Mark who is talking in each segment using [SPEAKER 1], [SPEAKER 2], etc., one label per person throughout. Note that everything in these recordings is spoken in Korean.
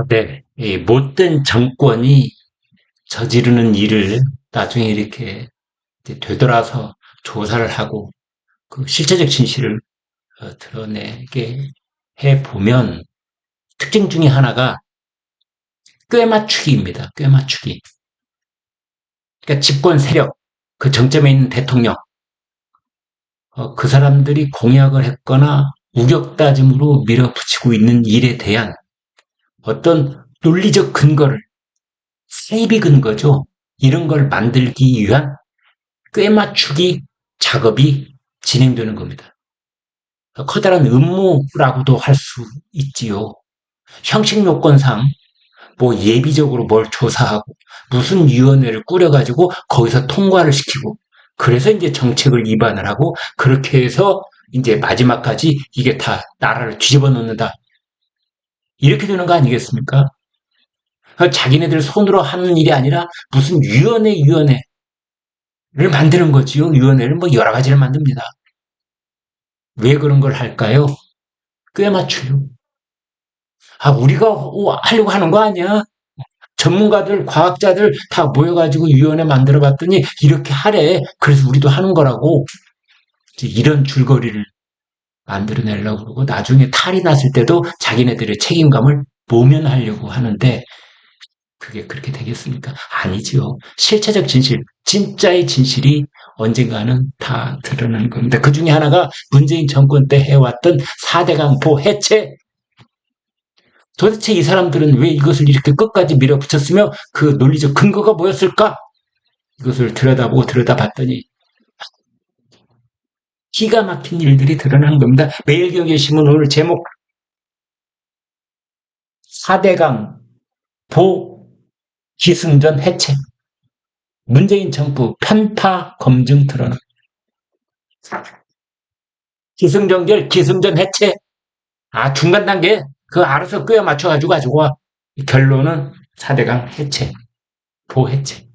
[SPEAKER 1] 네. 이 못된 정권이 저지르는 일을 나중에 이렇게 이제 되돌아서 조사를 하고 그 실체적 진실을 드러내게 해 보면 특징 중에 하나가 꿰맞추기입니다. 꿰맞추기. 그러니까 집권 세력, 그 정점에 있는 대통령, 그 사람들이 공약을 했거나 우격다짐으로 밀어붙이고 있는 일에 대한 어떤 논리적 근거를, 사이비 근거죠. 이런 걸 만들기 위한 꿰맞추기 작업이 진행되는 겁니다. 커다란 음모라고도 할 수 있지요. 형식 요건상 뭐 예비적으로 뭘 조사하고 무슨 위원회를 꾸려가지고 거기서 통과를 시키고 그래서 이제 정책을 입안을 하고 그렇게 해서 이제 마지막까지 이게 다 나라를 뒤집어 놓는다. 이렇게 되는 거 아니겠습니까? 자기네들 손으로 하는 일이 아니라 무슨 위원회를 만드는 거지요. 위원회를 뭐 여러 가지를 만듭니다. 왜 그런 걸 할까요? 꽤 맞추려고. 우리가 하려고 하는 거 아니야? 전문가들, 과학자들 다 모여가지고 위원회 만들어 봤더니 이렇게 하래. 그래서 우리도 하는 거라고. 이런 줄거리를 만들어내려고 그러고 나중에 탈이 났을 때도 자기네들의 책임감을 모면하려고 하는데 그게 그렇게 되겠습니까? 아니지요. 실체적 진실, 진짜의 진실이 언젠가는 다 드러나는 겁니다. 그 중에 하나가 문재인 정권 때 해왔던 4대 강포 해체. 도대체 이 사람들은 왜 이것을 이렇게 끝까지 밀어붙였으며 그 논리적 근거가 뭐였을까? 이것을 들여다보고 들여다봤더니 기가 막힌 일들이 드러난 겁니다. 매일경제신문 오늘 제목 4대강 보 기승전 해체. 문재인 정부 편파 검증 드러나. 기승전결 기승전 해체. 중간 단계 그 알아서 꿰어 맞춰가지고 가지고 와. 결론은 4대강 해체. 보 해체.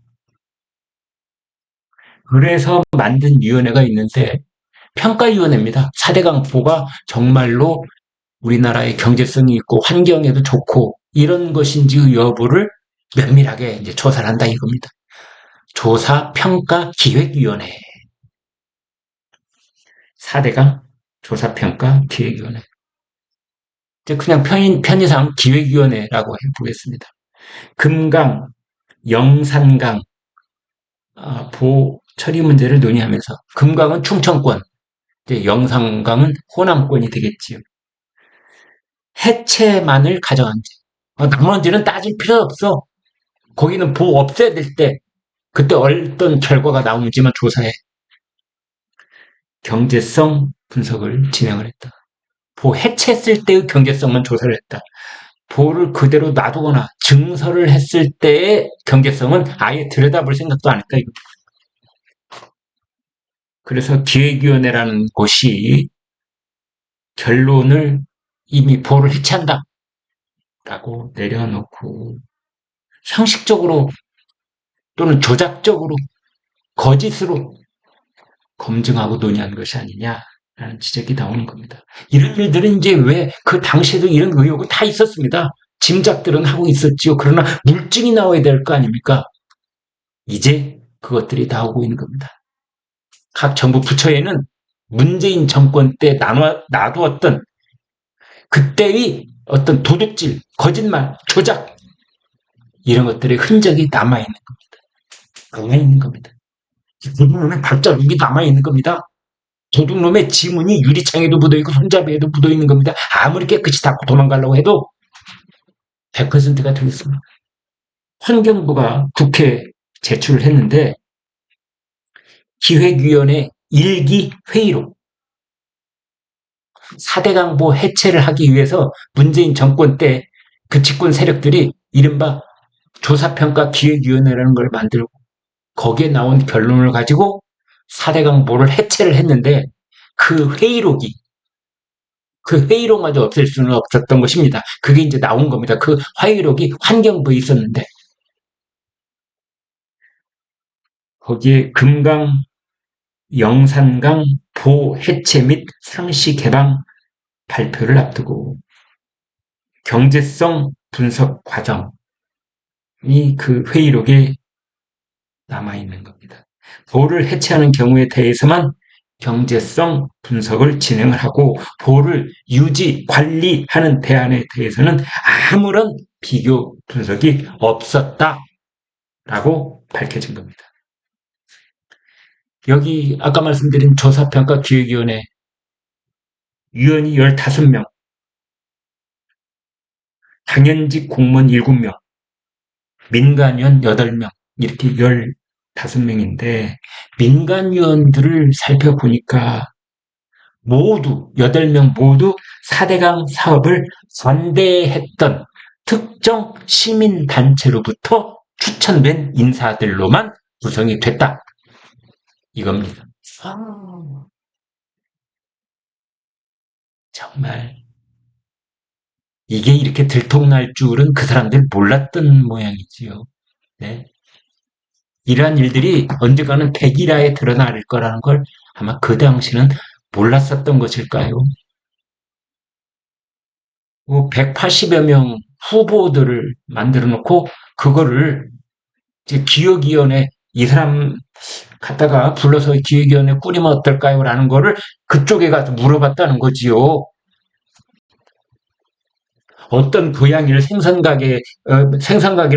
[SPEAKER 1] 그래서 만든 위원회가 있는데 평가위원회입니다. 4대강 보가 정말로 우리나라의 경제성이 있고 환경에도 좋고 이런 것인지 여부를 면밀하게 이제 조사를 한다 이겁니다. 조사 평가 기획위원회. 4대강 조사 평가 기획위원회. 그냥 편의상 기획위원회라고 해보겠습니다. 금강, 영산강 보호 처리 문제를 논의하면서 금강은 충청권, 영산강은 호남권이 되겠지요. 해체만을 가정한 나머지는 따질 필요 없어. 거기는 보호 없애야 될 때 그때 어떤 결과가 나오는지만 조사해. 경제성 분석을 진행을 했다. 보호 해체했을 때의 경제성만 조사를 했다. 보호를 그대로 놔두거나 증설을 했을 때의 경제성은 아예 들여다볼 생각도 안 했다. 그래서 기획위원회라는 곳이 결론을 이미 보호를 해체한다. 라고 내려놓고 상식적으로 또는 조작적으로 거짓으로 검증하고 논의한 것이 아니냐라는 지적이 나오는 겁니다. 이런 일들은 이제 왜 그 당시에도 이런 의혹은 다 있었습니다. 짐작들은 하고 있었지요. 그러나 물증이 나와야 될 거 아닙니까? 이제 그것들이 나오고 있는 겁니다. 각 정부 부처에는 문재인 정권 때 놔두었던 그때의 어떤 도둑질, 거짓말, 조작 이런 것들의 흔적이 남아있는 겁니다. 남아있는 겁니다. 도둑놈의 발자국이 남아있는 겁니다. 도둑놈의 지문이 유리창에도 묻어있고 손잡이에도 묻어있는 겁니다. 아무리 깨끗이 닦고 도망가려고 해도 100%가 되겠습니다. 환경부가 국회에 제출을 했는데 기획위원회 1기 회의록 4대강보 해체를 하기 위해서 문재인 정권 때 그 집권 세력들이 이른바 조사평가 기획위원회라는 걸 만들고 거기에 나온 결론을 가지고 4대강보를 해체를 했는데 그 회의록마저 없앨 수는 없었던 것입니다. 그게 이제 나온 겁니다. 그 회의록이 환경부에 있었는데 거기에 금강, 영산강 보 해체 및 상시 개방 발표를 앞두고 경제성 분석 과정이 그 회의록에 남아있는 겁니다. 보를 해체하는 경우에 대해서만 경제성 분석을 진행을 하고 보를 유지, 관리하는 대안에 대해서는 아무런 비교 분석이 없었다라고 밝혀진 겁니다. 여기 아까 말씀드린 조사평가기획위원회 위원이 15명, 당연직 공무원 7명, 민간위원 8명, 이렇게 15명인데 민간위원들을 살펴보니까 모두 8명 모두 4대강 사업을 반대했던 특정 시민단체로부터 추천된 인사들로만 구성이 됐다. 이겁니다. 정말 이게 이렇게 들통날 줄은 그 사람들 몰랐던 모양이지요. 네. 이러한 일들이 언젠가는 백일화에 드러날 거라는 걸 아마 그 당시는 몰랐었던 것일까요? 180여 명 후보들을 만들어 놓고 그거를 이제 기획위원회 이 사람 갖다가 불러서 기획위원회 꾸리면 어떨까요? 라는 거를 그쪽에 가서 물어봤다는 거지요. 어떤 고양이를 생선가게를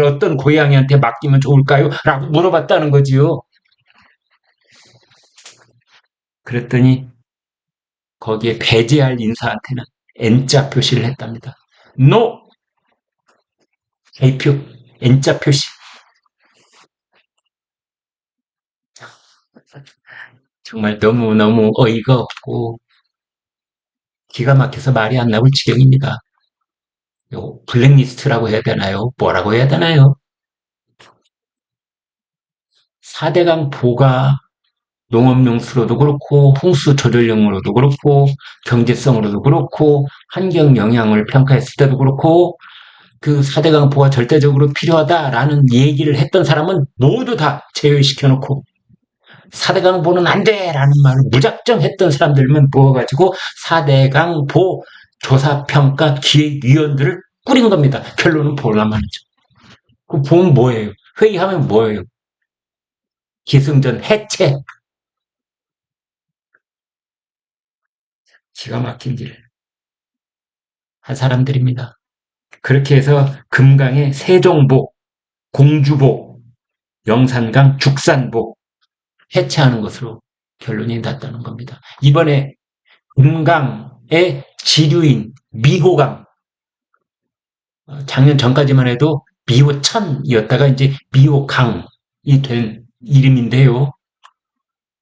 [SPEAKER 1] 어떤 고양이한테 맡기면 좋을까요? 라고 물어봤다는 거지요. 그랬더니 거기에 배제할 인사한테는 N자 표시를 했답니다. NO! A표, N자 표시. 정말 너무너무 어이가 없고 기가 막혀서 말이 안 나올 지경입니다. 블랙리스트라고 해야 되나요? 뭐라고 해야 되나요? 4대강 보가 농업용수로도 그렇고 홍수 조절용으로도 그렇고 경제성으로도 그렇고 환경 영향을 평가했을 때도 그렇고 그 4대강 보가 절대적으로 필요하다라는 얘기를 했던 사람은 모두 다 제외시켜놓고 4대강 보는 안 돼라는 말을 무작정 했던 사람들만 모아가지고 4대강 보 조사평가 기획위원들을 꾸린 겁니다. 결론은 보란 말이죠. 그 보면 뭐예요? 회의하면 뭐예요? 기승전 해체. 기가 막힌 일을 한 사람들입니다. 그렇게 해서 금강의 세종보, 공주보, 영산강 죽산보 해체하는 것으로 결론이 났다는 겁니다. 이번에 금강의 지류인 미호강, 작년 전까지만 해도 미호천이었다가 이제 미호강이 된 이름인데요.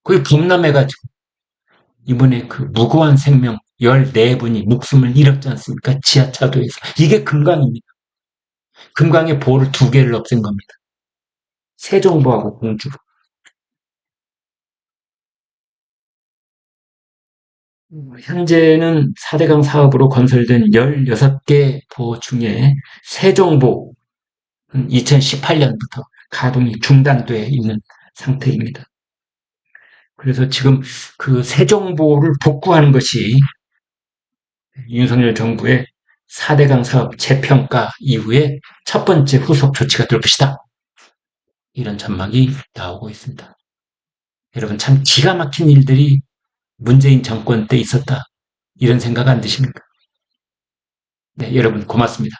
[SPEAKER 1] 그게 범람해가지고 이번에 그 무고한 생명 14분이 목숨을 잃었지 않습니까? 지하차도에서. 이게 금강입니다. 금강의 보를 2개를 없앤 겁니다. 세종보하고 공주보. 현재는 4대강 사업으로 건설된 16개 보 중에 세종보 2018년부터 가동이 중단돼 있는 상태입니다. 그래서 지금 그 세종보를 복구하는 것이 윤석열 정부의 4대강 사업 재평가 이후에 첫 번째 후속 조치가 될 것이다. 이런 전망이 나오고 있습니다. 여러분 참 기가 막힌 일들이 문재인 정권 때 있었다. 이런 생각 안 드십니까? 네, 여러분 고맙습니다.